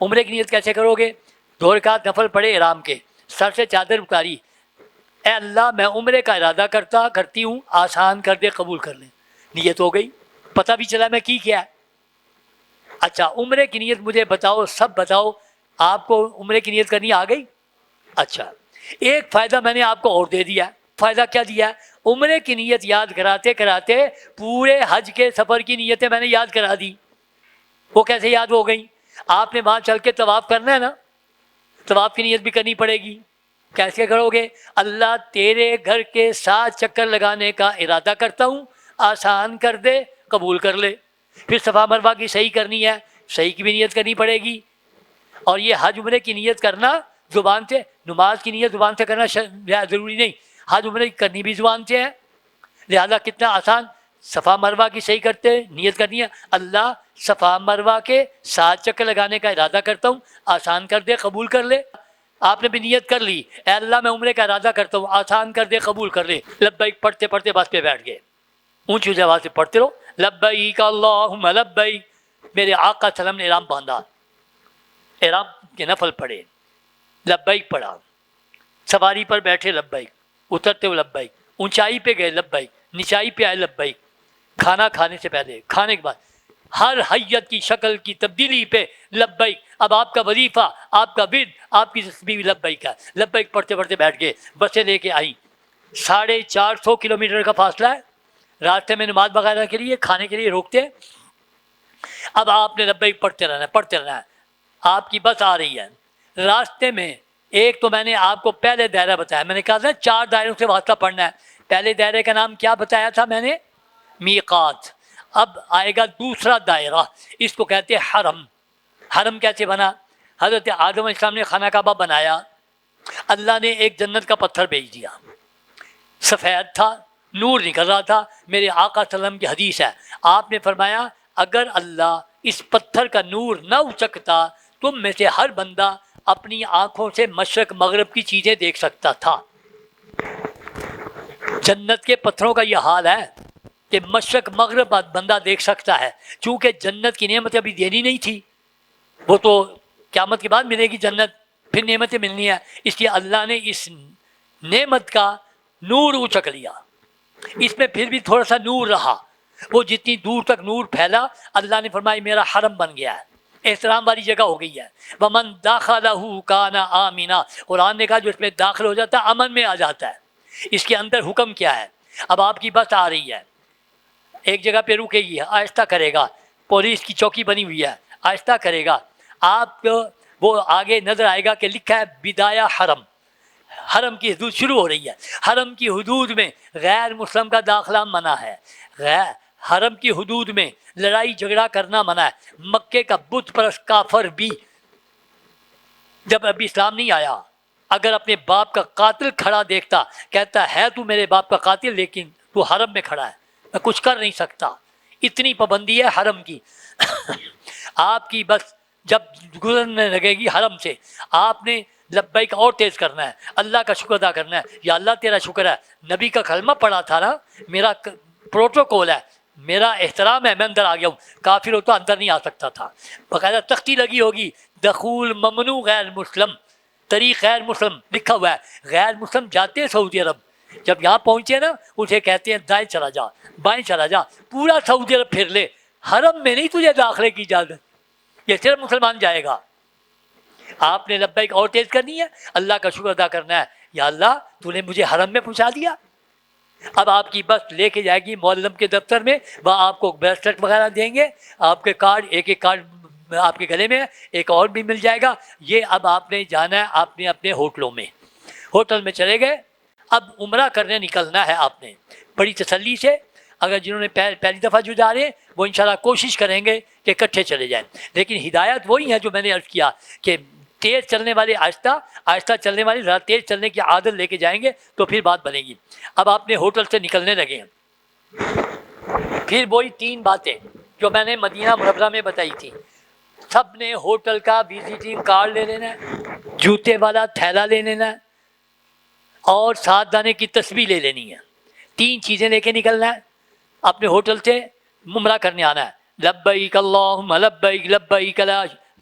عمرے کی نیت کیسے کرو گے؟ 2 رکعت نفل پڑھے احرام کے، سر سے چادر اتاری، اے اللہ میں عمرے کا ارادہ کرتی ہوں، آسان کر دے، قبول کر لیں، نیت ہو گئی، پتہ بھی چلا میں کی کیا ہے۔ اچھا عمرے کی نیت مجھے بتاؤ، سب بتاؤ، آپ کو عمرے کی نیت کرنی آ گئی؟ اچھا ایک فائدہ میں نے آپ کو اور دے دیا۔ فائدہ کیا دیا؟ عمرے کی نیت یاد کراتے کراتے پورے حج کے سفر کی نیتیں میں نے یاد کرا دی۔ وہ کیسے یاد ہو گئی؟ آپ نے وہاں چل کے طواف کرنا ہے نا، طواف کی نیت بھی کرنی پڑے گی۔ کیسے کرو گے؟ اللہ تیرے گھر کے 7 چکر لگانے کا ارادہ کرتا ہوں، آسان کر دے، قبول کر لے۔ پھر صفا مروہ کی صحیح کرنی ہے، صحیح کی بھی نیت کرنی پڑے گی۔ اور یہ حج عمرے کی نیت کرنا زبان سے، نماز کی نیت زبان سے کرنا ضروری نہیں، حج عمرے کی کرنی بھی زبان سے ہے، لہذا کتنا آسان۔ صفا مروہ کی صحیح کرتے نیت کرنی ہے، اللہ صفا مروہ کے 7 چکر لگانے کا ارادہ کرتا ہوں، آسان کر دے، قبول کر لے۔ آپ نے بھی نیت کر لی، اے اللہ میں عمرے کا ارادہ کرتا ہوں، آسان کر دے، قبول کر لے۔ لبیک پڑھتے پڑھتے بس پہ بیٹھ گئے، اونچی آواز سے پڑھتے رہو، لبیک اللہم لبیک۔ میرے آقا صلی اللہ علیہ وسلم نے احرام باندھا، احرام کے نفل پڑھے، لبیک پڑھا، سواری پر بیٹھے لبیک، اترتے ہوئے لبیک، اونچائی پہ گئے لبیک، نچائی پہ آئے لبیک، کھانا کھانے سے پہلے، کھانے کے بعد، ہر حیت کی شکل کی تبدیلی پہ لبیک۔ اب آپ کا وظیفہ، آپ کا ورد، آپ کی تسبیح لبیک ہے۔ لبیک پڑھتے پڑھتے بیٹھ گئے، بسیں لے کے آئیں، 450 کلومیٹر کا فاصلہ ہے، راستے میں نماز وغیرہ کے لیے، کھانے کے لیے روکتے ہیں۔ اب آپ نے لبیک پڑھتے رہنا ہے، پڑھتے رہنا ہے۔ آپ کی بس آ رہی ہے، راستے میں ایک تو میں نے آپ کو پہلے دائرہ بتایا، میں نے کہا تھا 4 دائروں سے واسطہ پڑھنا ہے۔ پہلے دائرے کا نام کیا بتایا تھا میں نے؟ میقات۔ اب آئے گا دوسرا دائرہ، اس کو کہتے ہیں حرم۔ حرم کیسے بنا؟ حضرت آدم علیہ السلام نے خانہ کعبہ بنایا، اللہ نے ایک جنت کا پتھر بھیج دیا، سفید تھا، نور نکل رہا تھا۔ میرے آقا صلی اللہ علیہ وسلم کی حدیث ہے، آپ نے فرمایا اگر اللہ اس پتھر کا نور نہ اچکتا تم میں سے ہر بندہ اپنی آنکھوں سے مشرق مغرب کی چیزیں دیکھ سکتا تھا۔ جنت کے پتھروں کا یہ حال ہے کہ مشرق مغرب بندہ دیکھ سکتا ہے، چونکہ جنت کی نعمت ابھی دینی نہیں تھی، وہ تو قیامت کے بعد ملے گی جنت، پھر نعمتیں ملنی ہے، اس لیے اللہ نے اس نعمت کا نور اچک لیا۔ اس میں پھر بھی تھوڑا سا نور رہا، وہ جتنی دور تک نور پھیلا، اللہ نے فرمایا میرا حرم بن گیا ہے، احترام والی جگہ ہو گئی ہے۔ وَمَن دَخَلَهُ كَانَ آمِنًا، قرآن نے کہا جو اس میں داخل ہو جاتا ہے امن میں آ جاتا ہے۔ اس کے اندر حکم کیا ہے؟ اب آپ کی بس آ رہی ہے، ایک جگہ پہ رکے گی، آہستہ کرے گا، پولیس کی چوکی بنی ہوئی ہے، آہستہ کرے گا، آپ کو وہ آگے نظر آئے گا کہ لکھا ہے بدایہ حرم، حرم کی حدود شروع ہو رہی ہے۔ حرم کی حدود میں غیر مسلم کا داخلہ منع ہے، حرم کی حدود میں لڑائی جھگڑا کرنا منع ہے۔ مکے کا بت پرست کافر بھی جب ابھی اسلام نہیں آیا، اگر اپنے باپ کا قاتل کھڑا دیکھتا، کہتا ہے تو میرے باپ کا قاتل، لیکن تو حرم میں کھڑا ہے، میں کچھ کر نہیں سکتا۔ اتنی پابندی ہے حرم کی۔ آپ کی بس جب گزرنے لگے گی حرم سے، آپ نے لبیک اور تیز کرنا ہے، اللہ کا شکر ادا کرنا ہے، یا اللہ تیرا شکر ہے نبی کا کلمہ پڑھا تھا نا، میرا پروٹوکول ہے، میرا احترام ہے، میں اندر آ گیا ہوں، کافر ہو تو اندر نہیں آ سکتا تھا۔ باقاعدہ تختی لگی ہوگی، دخول ممنوع غیر مسلم، طریق غیر مسلم لکھا ہوا ہے۔ غیر مسلم جاتے ہیں سعودی عرب، جب یہاں پہنچے نا اسے کہتے ہیں دائیں چلا جا، بائیں چلا جا، پورا سعودی عرب پھر لے، حرم میں نہیں تجھے داخلے کی اجازت، یہ صرف مسلمان جائے گا۔ آپ نے لبیک اور تیز کرنی ہے، اللہ کا شکر ادا کرنا ہے، یا اللہ تو نے مجھے حرم میں پہنچا دیا۔ اب آپ کی بس لے کے جائے گی معلم کے دفتر میں، وہاں آپ کو بریسلیٹ وغیرہ دیں گے، آپ کے کارڈ، ایک ایک کارڈ آپ کے گلے میں ہے، ایک اور بھی مل جائے گا۔ یہ اب آپ نے جانا ہے آپ نے اپنے ہوٹلوں میں، ہوٹل میں چلے گئے، اب عمرہ کرنے نکلنا ہے آپ نے بڑی تسلی سے۔ اگر جنہوں نے پہلی دفعہ جو جا رہے ہیں وہ انشاءاللہ کوشش کریں گے کہ اکٹھے چلے جائیں، لیکن ہدایت وہی ہے جو میں نے عرض کیا کہ تیز چلنے والے آہستہ، آہستہ چلنے والے ذرا تیز چلنے کی عادت لے کے جائیں گے تو پھر بات بنے گی۔ اب آپ نے ہوٹل سے نکلنے لگے ہیں، پھر وہی 3 باتیں جو میں نے مدینہ منورہ میں بتائی تھی، سب نے ہوٹل کا وزٹنگ کارڈ لے لینا ہے، جوتے والا تھیلا لے لینا ہے، اور 7 دانے کی تسبیح لے لینی ہے۔ 3 چیزیں لے کے نکلنا ہے، اپنے ہوٹل سے عمرہ کرنے آنا ہے۔ لبیک اللہم لبیک لبیک لا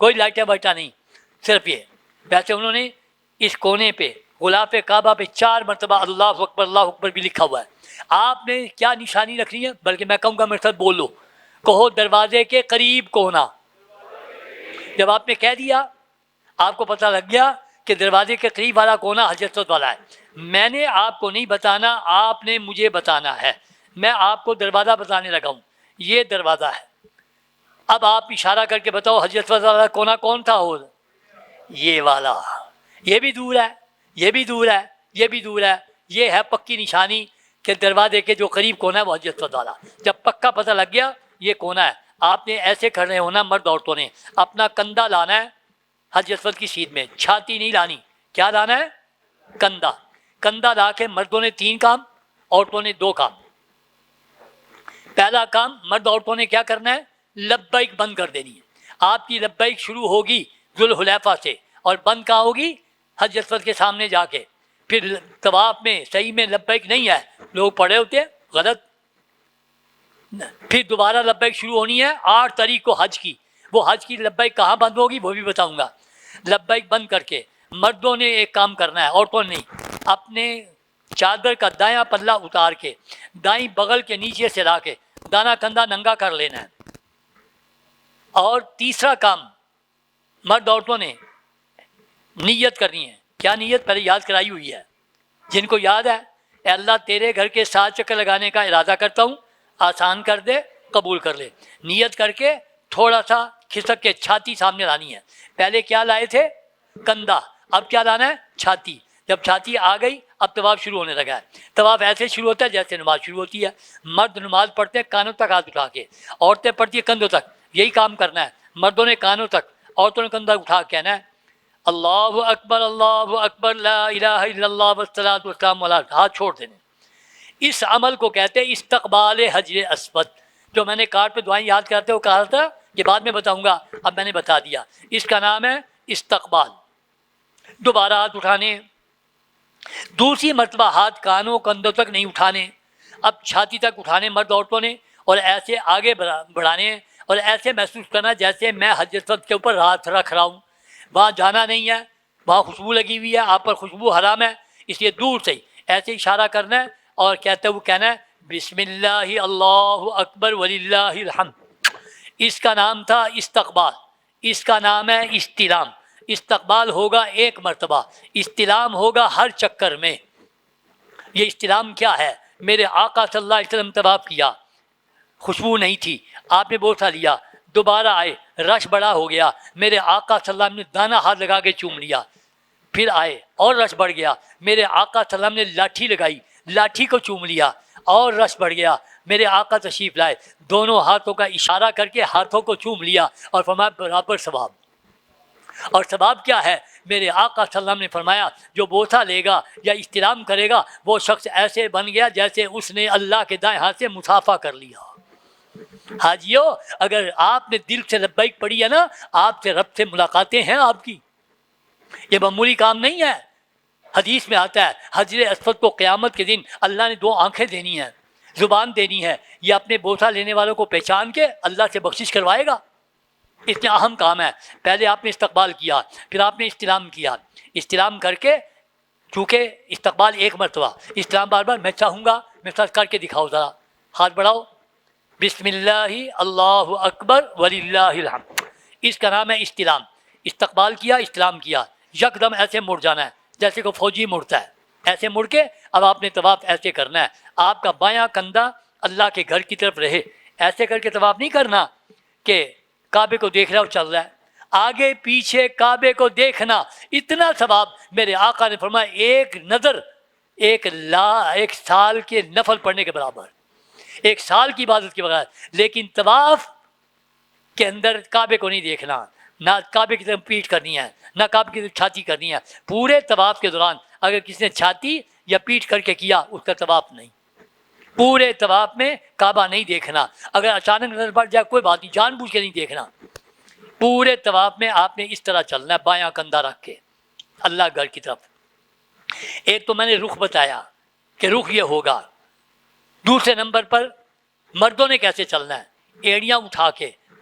کوئی لائٹا وائٹا نہیں، صرف یہ۔ ویسے انہوں نے اس کونے پہ غلاف کعبہ پہ 4 مرتبہ اللہ اکبر بھی لکھا ہوا ہے۔ آپ نے کیا نشانی رکھنی ہے؟ بلکہ میں کہوں گا میرے ساتھ بولو، کہو دروازے کے قریب کونا۔ جب آپ نے کہہ دیا، آپ کو پتہ لگ گیا کہ دروازے کے قریب والا کونا حجرت والا ہے۔ میں نے آپ کو نہیں بتانا، آپ نے مجھے بتانا ہے۔ میں آپ کو دروازہ بتانے لگا ہوں، یہ دروازہ ہے۔ اب آپ اشارہ کر کے بتاؤ حجرت والا کونا کون تھا؟ اور یہ والا، یہ بھی دور ہے، یہ بھی دور ہے، یہ بھی دور ہے۔ یہ ہے پکی نشانی کہ دروازے کے جو قریب کونا ہے وہ حجرت والا۔ جب پکا پتہ لگ گیا یہ کونا ہے، آپ نے ایسے کھڑے ہونا، مرد عورتوں نے اپنا کندھا لانا ہے حجرت کی سیدھ میں، چھاتی نہیں لانی۔ کیا لانا ہے؟ کندھا۔ کندھا لا کے مردوں نے 3 کام، عورتوں نے 2 کام۔ پہلا کام مرد عورتوں نے کیا کرنا ہے؟ لبیک بند کر دینی ہے۔ آپ کی لبیک شروع ہوگی ذوالحلیفہ سے اور بند کہاں ہوگی؟ حجرت کے سامنے جا کے۔ پھر طواف میں صحیح میں لبیک نہیں ہے، لوگ پڑھے ہوتے ہیں غلط۔ پھر دوبارہ لبیک شروع ہونی ہے 8 تاریخ کو حج کی۔ وہ حج کی لبیک کہاں بند ہوگی وہ بھی بتاؤں گا۔ لبیک بند کر کے مردوں نے ایک کام کرنا ہے، عورتوں نے نہیں۔ اپنے چادر کا دایاں پلہ اتار کے دائیں بغل کے نیچے سے لا کے دانا کندھا ننگا کر لینا ہے۔ اور تیسرا کام مرد عورتوں نے نیت کرنی ہے۔ کیا نیت؟ پہلے یاد کرائی ہوئی ہے، جن کو یاد ہے۔ اے اللہ تیرے گھر کے 7 چکر لگانے کا ارادہ کرتا ہوں، آسان کر دے، قبول کر لے۔ نیت کر کے تھوڑا سا کھسک کے چھاتی سامنے لانی ہے۔ پہلے کیا لائے تھے؟ کندھا، اب کیا لانا ہے؟ چھاتی۔ جب چھاتی آ گئی اب طواف شروع ہونے لگا ہے۔ طواف ایسے شروع ہوتا ہے جیسے نماز شروع ہوتی ہے۔ مرد نماز پڑھتے ہیں کانوں تک ہاتھ اٹھا کے، عورتیں پڑھتی ہیں کندھوں تک۔ یہی کام کرنا ہے، مردوں نے کانوں تک، عورتوں نے کندھا اٹھا کے کہنا ہے اللہ اکبر لا الہ الا اللہ والصلاۃ والسلام علی، ہاتھ چھوڑ دینے۔ اس عمل کو کہتے ہیں استقبال حجر اسود۔ جو میں نے کارڈ پہ دعائیں یاد کرتے ہو کہا تھا کہ بعد میں بتاؤں گا، اب میں نے بتا دیا، اس کا نام ہے استقبال۔ دوبارہ ہاتھ اٹھانے، دوسری مرتبہ ہاتھ کانوں کندھوں تک نہیں اٹھانے، اب چھاتی تک اٹھانے مرد عورتوں نے، اور ایسے آگے بڑھانے اور ایسے محسوس کرنا جیسے میں حجرت کے اوپر ہاتھ رکھ رہا ہوں۔ وہاں جانا نہیں ہے، وہاں خوشبو لگی ہوئی ہے، آپ پر خوشبو حرام ہے، اس لیے دور سے ایسے اشارہ کرنا ہے اور کہتے ہوئے کہنا ہے بسم اللہ اللہ اکبر وللہ الحمد۔ اس کا نام تھا استقبال، اس کا نام ہے استلام۔ استقبال ہوگا 1 مرتبہ، استلام ہوگا ہر چکر میں۔ یہ استلام کیا ہے؟ میرے آقا صلی اللہ علیہ وسلم طواف کیا، خوشبو نہیں تھی، آپ نے بوسہ لیا، دوبارہ آئے، رش بڑا ہو گیا، میرے آقا صلی اللہ علیہ وسلم نے دانا ہاتھ لگا کے چوم لیا، پھر آئے اور رش بڑھ گیا، میرے آقا صلی اللہ علیہ وسلم نے لاٹھی لگائی، لاٹھی کو چوم لیا اور رش بڑھ گیا، میرے آقا تشریف لائے، دونوں ہاتھوں کا اشارہ کر کے ہاتھوں کو چوم لیا اور فرمایا برابر ثواب۔ اور ثواب کیا ہے؟ میرے آقا صلی اللہ علیہ وسلم نے فرمایا جو بوسہ لے گا یا استلام کرے گا وہ شخص ایسے بن گیا جیسے اس نے اللہ کے دائیں ہاتھ سے مصافحہ کر لیا۔ حاجیو، اگر آپ نے دل سے لبیک پڑھی ہے نا، آپ سے رب سے ملاقاتیں ہیں آپ کی، یہ معمولی کام نہیں ہے۔ حدیث میں آتا ہے حجر اسود کو قیامت کے دن اللہ نے 2 آنکھیں دینی ہیں، زبان دینی ہے، یہ اپنے بوسہ لینے والوں کو پہچان کے اللہ سے بخشش کروائے گا۔ اتنا اہم کام ہے۔ پہلے آپ نے استقبال کیا، پھر آپ نے استلام کیا، استلام کر کے، چونکہ استقبال 1 مرتبہ، استلام بار بار، میں چاہوں گا میرے ساتھ کر کے دکھاؤ، ذرا ہاتھ بڑھاؤ، بسم اللہ اللہ اکبر وللہ الحمد۔ اس کا نام ہے استلام۔ استقبال کیا، استلام کیا، یکدم ایسے مڑ جانا ہے جیسے کوئی فوجی مڑتا ہے، ایسے مڑ کے اب آپ نے طواف ایسے کرنا ہے، آپ کا بایاں کندھا اللہ کے گھر کی طرف رہے، ایسے کر کے طواف نہیں کرنا کہ کعبے کو دیکھ رہا اور چل رہا ہے، آگے پیچھے کعبے کو دیکھنا، اتنا ثواب۔ میرے آقا نے فرمایا 1 نظر 1 سال کے نفل پڑھنے کے برابر، 1 سال کی عبادت کے بغیر۔ لیکن طواف کے اندر کعبے کو نہیں دیکھنا، نہ کعبے کی طرف پیٹھ کرنی ہے، نہ کعبے کی طرف چھاتی کرنی ہے۔ پورے طواف کے دوران اگر کسی نے چھاتی یا پیٹھ کر کے کیا اس کا طواف نہیں۔ پورے طواف میں کعبہ نہیں دیکھنا، اگر اچانک نظر پڑ جائے کوئی بات نہیں، جان بوجھ کے نہیں دیکھنا۔ پورے طواف میں آپ نے اس طرح چلنا ہے، بایاں کندھا رکھ کے اللہ گھر کی طرف۔ ایک تو میں نے رخ بتایا کہ رخ یہ ہوگا۔ دوسرے نمبر پر مردوں نے کیسے چلنا ہے؟ ایڑیاں اٹھا کے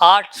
8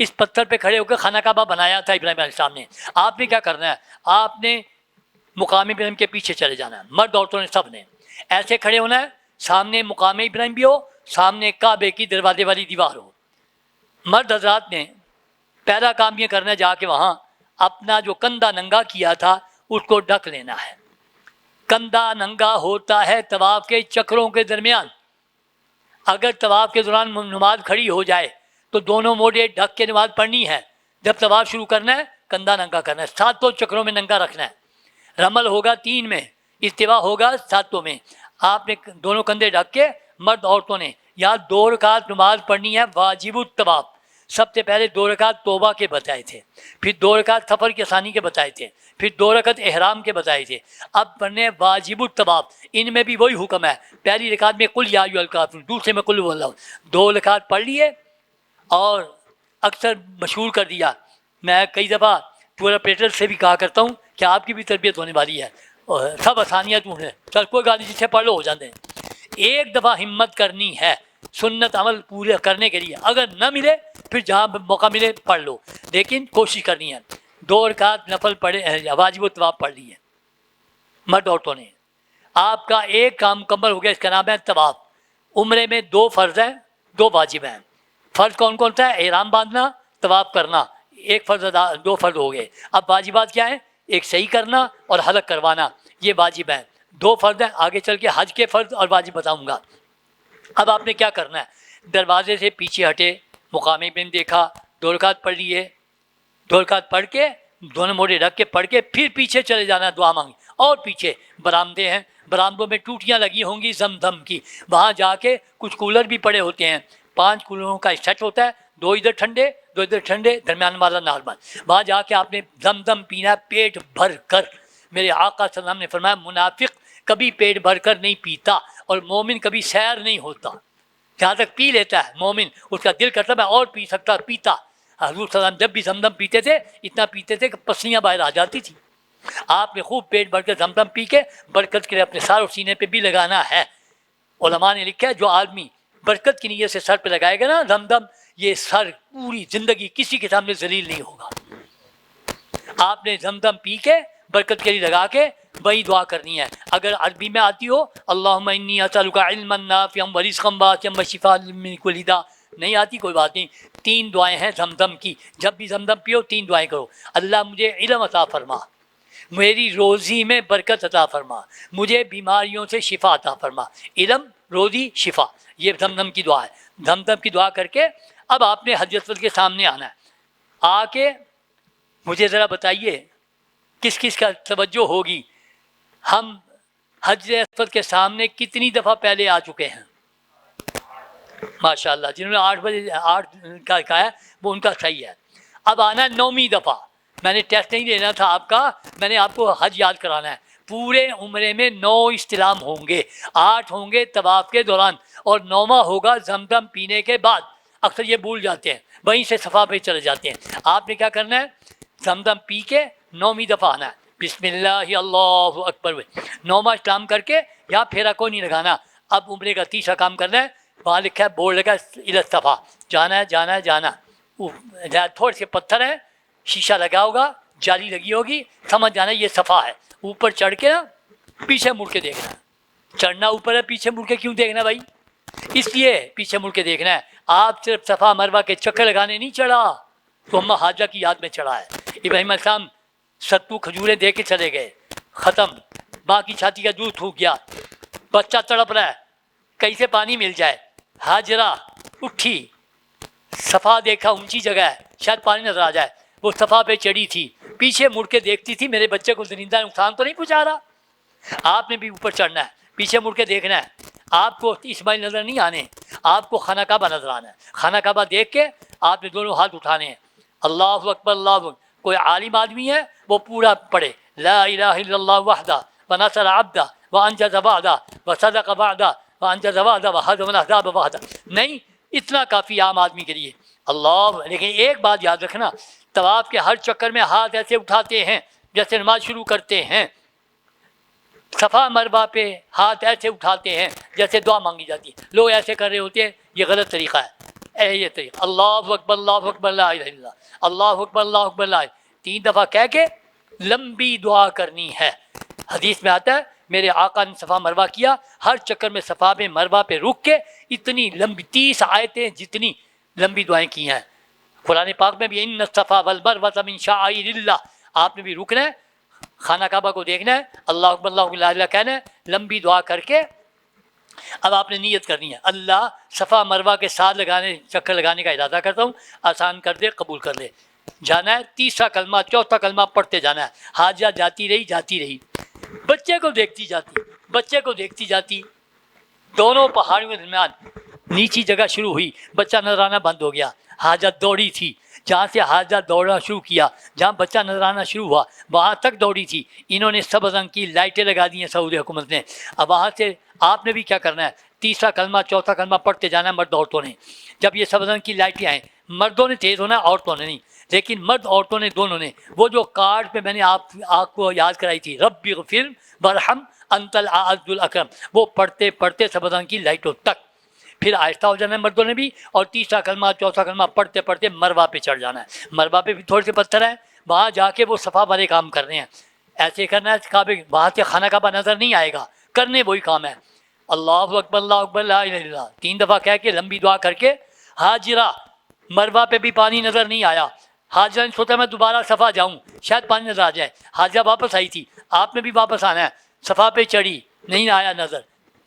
اس پتھر پہ کھڑے ہو کے خانہ کعبہ بنایا تھا ابراہیم علیہ السلام نے. آپ نے کیا کرنا ہے؟ آپ نے مقام ابراہیم کے پیچھے چلے جانا ہے. مرد عورتوں نے سب نے ایسے کھڑے ہونا ہے. سامنے مقام ابراہیم بھی ہو, سامنے کعبے کی دروازے والی دیوار ہو. مرد حضرات نے پہلا کام یہ کرنا ہے, جا کے وہاں اپنا جو کندھا ننگا کیا تھا اس کو ڈھک لینا ہے. کندھا ننگا ہوتا ہے طواف کے چکروں کے درمیان. اگر طواف کے دوران نماز کھڑی ہو جائے تو دونوں موڈے ڈھک کے نماز پڑھنی ہے. جب طواف شروع کرنا ہے کندھا ننگا کرنا ہے, 7 چکروں میں ننگا رکھنا ہے. رمل ہوگا 3 میں, استوا ہوگا 7 میں. آپ نے دونوں کندھے ڈھک کے, مرد عورتوں نے یہاں 2 رکعت نماز پڑھنی ہے واجب الطواف. سب سے پہلے 2 رکعت توبہ کے بتائے تھے, پھر 2 رکعت سفر کی آسانی کے بتائے تھے, پھر 2 رکعت احرام کے بتائے تھے. اب پڑھنے واجب الطواف. ان میں بھی وہی حکم ہے, پہلی رکعت میں قل یا ایھا الکافرون, دوسرے میں قل هو اللہ. 2 رکعت پڑھ لیے اور اکثر مشہور کر دیا. میں کئی دفعہ ٹور آپریٹر سے بھی کہا کرتا ہوں کہ آپ کی بھی تربیت ہونے والی ہے, اور سب آسانیاں ڈھونڈیں, چل کوئی گاڑی جسے پڑھ لو ہو جاتے ہیں. ایک دفعہ ہمت کرنی ہے سنت عمل پورے کرنے کے لیے. اگر نہ ملے پھر جہاں موقع ملے پڑھ لو, لیکن کوشش کرنی ہے. 2 رکعت نفل پڑھے, واجب الطواف پڑھ لیے مرد عورتوں نے. آپ کا ایک کام مکمل ہو گیا, اس کا نام ہے طواف. عمرے میں 2 فرض ہیں, 2 واجب ہیں. فرض کون کون سا ہے؟ احرام باندھنا, طواف کرنا, ایک فرض 2 فرض ہو گئے. اب واجبات کیا ہیں؟ ایک صحیح کرنا اور حلق کروانا, یہ واجب ہیں. 2 فرض ہیں, آگے چل کے حج کے فرض اور واجب بتاؤں گا. اب آپ نے کیا کرنا ہے؟ دروازے سے پیچھے ہٹے, مقام ابراہیم دیکھا, 2 رکعت پڑھ لیے, 2 رکعت پڑھ کے دونوں موڑے رکھ کے پڑھ کے پھر پیچھے چلے جانا, دعا مانگی. اور پیچھے برآمدے ہیں, برآمدوں میں ٹوٹیاں لگی ہوں گی زمزم کی, وہاں جا کے کچھ کولر بھی پڑے ہوتے ہیں, 5 کولروں کا سیٹ ہوتا ہے, 2 ادھر ٹھنڈے 2 ادھر ٹھنڈے, درمیان والا نارمل. وہاں جا کے آپ نے زمزم پینا پیٹ بھر کر. میرے آقا صلی اللہ علیہ وسلم نے فرمایا منافق کبھی پیٹ بھر کر نہیں پیتا اور مومن کبھی سیر نہیں ہوتا. جہاں تک پی لیتا ہے مومن, اس کا دل کرتا ہے اور پی سکتا, پیتا. حضور صلی اللہ علیہ وسلم جب بھی زمزم پیتے تھے اتنا پیتے تھے کہ پسلیاں باہر آ جاتی تھی. آپ نے خوب پیٹ بھر کے زمزم پی کے برکت کے لیے اپنے سر اور سینے پہ بھی لگانا ہے. علماء نے لکھا ہے جو آدمی برکت کی نیت سے سر پہ لگائے گا نا زمزم, یہ سر پوری زندگی کسی کے سامنے ذلیل نہیں ہوگا. آپ نے زمزم پی کے برکت کے لیے لگا کے وہی دعا کرنی ہے. اگر عربی میں آتی ہو اللہم انی اسألک علما نافعا ورزقا واسعا وشفاء من کل داء, نہیں آتی کوئی بات نہیں. 3 دعائیں ہیں زمزم کی, جب بھی زمزم پیو 3 دعائیں کرو. اللہ مجھے علم عطا فرما, میری روزی میں برکت عطا فرما, مجھے بیماریوں سے شفا عطا فرما. علم, روزی, شفا, یہ زمزم کی دعا ہے. زمزم کی دعا کر کے اب آپ نے حجر اسود کے سامنے آنا ہے. آ کے مجھے ذرا بتائیے کس کس کا توجہ ہوگی, ہم حجر اسود کے سامنے کتنی دفعہ پہلے آ چکے ہیں؟ ماشاء اللہ, جنہوں نے 8 بجے 8 کا کہا ہے وہ ان کا صحیح ہے. اب آنا ہے 9ویں دفعہ. میں نے ٹیسٹ نہیں لینا تھا آپ کا, میں نے آپ کو حج یاد کرانا ہے. پورے عمرے میں 9 استلام ہوں گے, 8 ہوں گے طواف کے دوران اور 9واں ہوگا زمزم پینے کے بعد. اکثر یہ بھول جاتے ہیں, وہیں سے صفا پہ چلے جاتے ہیں. آپ نے کیا کرنا ہے؟ زمزم پی کے 9ویں دفعہ آنا ہے, بسم اللہ اللہ اکبر, 9واں اسلام کر کے یہاں پھیرا کوئی نہیں لگانا. اب عمرے کا تیسرا کام کرنا ہے, وہاں لکھا ہے بورڈ لگا الی الصفا, جانا ہے جانا ہے جانا. تھوڑے سے پتھر ہیں, شیشہ لگا ہوگا, جالی لگی ہوگی, سمجھ جانا یہ صفا ہے. اوپر چڑھ کے نا پیچھے مڑ کے دیکھنا. چڑھنا اوپر ہے, پیچھے مڑ کے کیوں دیکھنا بھائی؟ اس لیے پیچھے مڑ کے دیکھنا ہے. آپ صرف صفا مروہ کے چکر لگانے نہیں چڑھا, تو اماں حاجہ کی یاد میں چڑھا ہے. ابراہیم علیہ السلام 70 کھجوریں دے کے چلے گئے, ختم. ماں کی چھاتی کا دودھ تھوک گیا, بچہ تڑپ رہا ہے, کہیں سے پانی مل جائے. حاجرہ اٹھی, صفا دیکھا, اونچی جگہ ہے, شاید پانی نظر آ جائے. وہ صفا پہ چڑھی تھی, پیچھے مڑ کے دیکھتی تھی میرے بچے کو درندہ نقصان تو نہیں پہنچا رہا. آپ نے بھی اوپر چڑھنا ہے, پیچھے مڑ کے دیکھنا ہے. آپ کو اسماعیل نظر نہیں آنے, آپ کو خانہ کعبہ نظر آنا ہے. خانہ کعبہ دیکھ کے آپ نے دونوں ہاتھ اٹھانے ہیں, اللہ اکبر اللہ اکبر. کوئی عالم آدمی ہے وہ پورا پڑھے, لا الہ الا اللہ وحدہ ونصر عبدہ وانجز وعدہ وصدق وعدہ وانجز وعدہ وہزم الاحزاب وحدہ. نہیں, اتنا کافی عام آدمی کے لیے اللہ. لیکن ایک بات یاد رکھنا, طواف کے ہر چکر میں ہاتھ ایسے اٹھاتے ہیں جیسے نماز شروع کرتے ہیں. صفا مروہ پہ ہاتھ ایسے اٹھاتے ہیں جیسے دعا مانگی جاتی ہے. لوگ ایسے کر رہے ہوتے ہیں, یہ غلط طریقہ ہے. یہ طریقہ اللہ اکبر اللہ اکبر لا الہ الا اللہ اللہ اکبر اللہ اکبر لا 3 دفعہ کہہ کے لمبی دعا کرنی ہے۔ حدیث میں آتا ہے میرے آقا نے صفا مروا کیا، ہر چکر میں صفا پہ مروا پہ رک کے اتنی لمبی 30 آیتیں جتنی لمبی دعائیں کی ہیں۔ قرآن پاک میں بھی ان الصفا والمروہ من شعائر اللہ، آپ نے بھی رکنا ہے، خانہ کعبہ کو دیکھنا ہے، اللہ اکبر اللہ اکبر لا الہ کہنا ہے، لمبی دعا کر کے اب آپ نے نیت کرنی ہے اللہ صفا مروا کے ساتھ چکر لگانے کا ارادہ کرتا ہوں، آسان کر دے، قبول کر لے۔ جانا ہے، تیسرا کلمہ چوتھا کلمہ پڑھتے جانا ہے، حاجہ جاتی رہی، بچے کو دیکھتی جاتی، دونوں پہاڑیوں کے درمیان نیچی جگہ شروع ہوئی، بچہ نظر آنا بند ہو گیا، حاجہ دوڑی تھی، جہاں سے حاجہ دوڑنا شروع کیا، جہاں بچہ نظر آنا شروع ہوا وہاں تک دوڑی تھی، انہوں نے سبز رنگ کی لائٹیں لگا دی ہیں سعودی حکومت نے۔ اب وہاں سے آپ نے بھی کیا کرنا ہے، تیسرا کلمہ چوتھا کلمہ پڑھتے جانا ہے مرد عورتوں نے۔ جب یہ سبز رنگ کی لائٹیں آئیں، مردوں نے تیز ہونا ہے، عورتوں نے نہیں، لیکن مرد عورتوں نے دونوں نے وہ جو کارڈ پہ میں نے آپ کو یاد کرائی تھی رب اغفر وارحم انت الاعز الاکرم، وہ پڑھتے پڑھتے سبز رنگ کی لائٹوں تک، پھر آہستہ ہو جانا ہے مردوں نے بھی، اور تیسرا کلمہ چوتھا کلمہ پڑھتے پڑھتے مروا پہ چڑھ جانا ہے۔ مروا پہ بھی تھوڑے سے پتھر ہیں، وہاں جا کے وہ صفا والے کام کر رہے ہیں، ایسے کرنا ہے کعبے وہاں سے خانہ کعبہ نظر نہیں آئے گا، کرنے وہی کام ہے اللہ اکبر اللہ اکبر لا الہ الا اللہ 3 دفعہ کہہ کے لمبی دعا کر کے حاجرہ، مروا پہ بھی پانی نظر نہیں آیا، حاجرہ نے سوچا میں دوبارہ صفا جاؤں شاید پانی نظر آ جائے، حاجرہ واپس آئی تھی، آپ نے بھی واپس آنا ہے، صفا پہ چڑھی نہیں آیا نظر،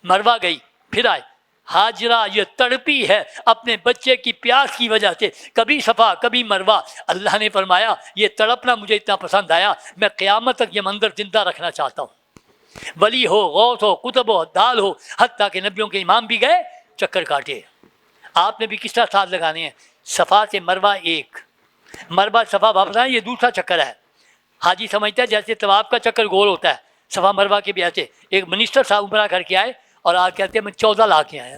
مروا گئی پھر آئے، حاجرہ یہ تڑپی ہے اپنے بچے کی پیاس کی وجہ سے، کبھی صفا کبھی مروا، اللہ نے فرمایا یہ تڑپنا مجھے اتنا پسند آیا میں قیامت تک یہ منظر زندہ رکھنا چاہتا ہوں، ولی ہو غوث ہو قطب ہو دال ہو، حتیٰ کہ نبیوں کے امام بھی گئے چکر کاٹے۔ آپ نے بھی کس طرح ساتھ لگانے ہیں، صفا سے مروا ایک، مروا صفا واپس آئے، یہ دوسرا چکر ہے۔ حاجی سمجھتا ہے جیسے طواف کا چکر گول ہوتا ہے، صفا مروا کے بھی ایسے۔ ایک منسٹر صاحب عمرہ کر کے آئے اور آج کہتے ہیں میں 14 لا کے آیا،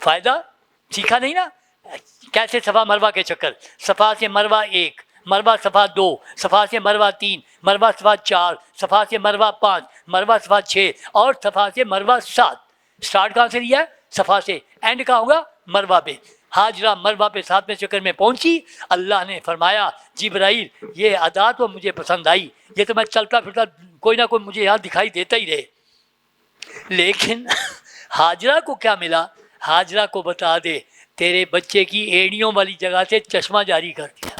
فائدہ سیکھا نہیں نا، کیسے صفا مروا کے چکر، صفا سے مروا ایک، مروا صفا 2، صفا سے مروا 3، مروا صفا 4، صفا سے مروا 5، مروا صفا 6 اور صفا سے مروا 7۔ سٹارٹ کہاں سے لیا ہے، صفا سے، اینڈ کہاں ہوگا، مروا پہ۔ حاجرہ مروا پہ 7ویں چکر میں پہنچی، اللہ نے فرمایا جبرائیل یہ ادا تو مجھے پسند آئی، یہ تو میں چلتا پھرتا کوئی نہ کوئی مجھے یہاں دکھائی دیتا ہی رہے، لیکن حاجرہ کو کیا ملا، حاجرہ کو بتا دے تیرے بچے کی ایڑیوں والی جگہ سے چشمہ جاری کر دیا۔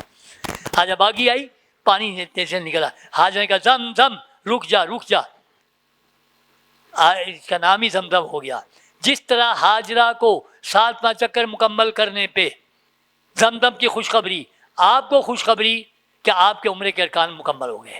حاجرہ باغی آئی، پانی سے نکلا، حاجرہ نے کہا زم زم رک جا، اس کا نام ہی زمزم ہو گیا۔ جس طرح حاجرہ کو 7واں چکر مکمل کرنے پہ زمزم کی خوشخبری، آپ کو خوشخبری کہ آپ کے عمرے کے ارکان مکمل ہو گئے۔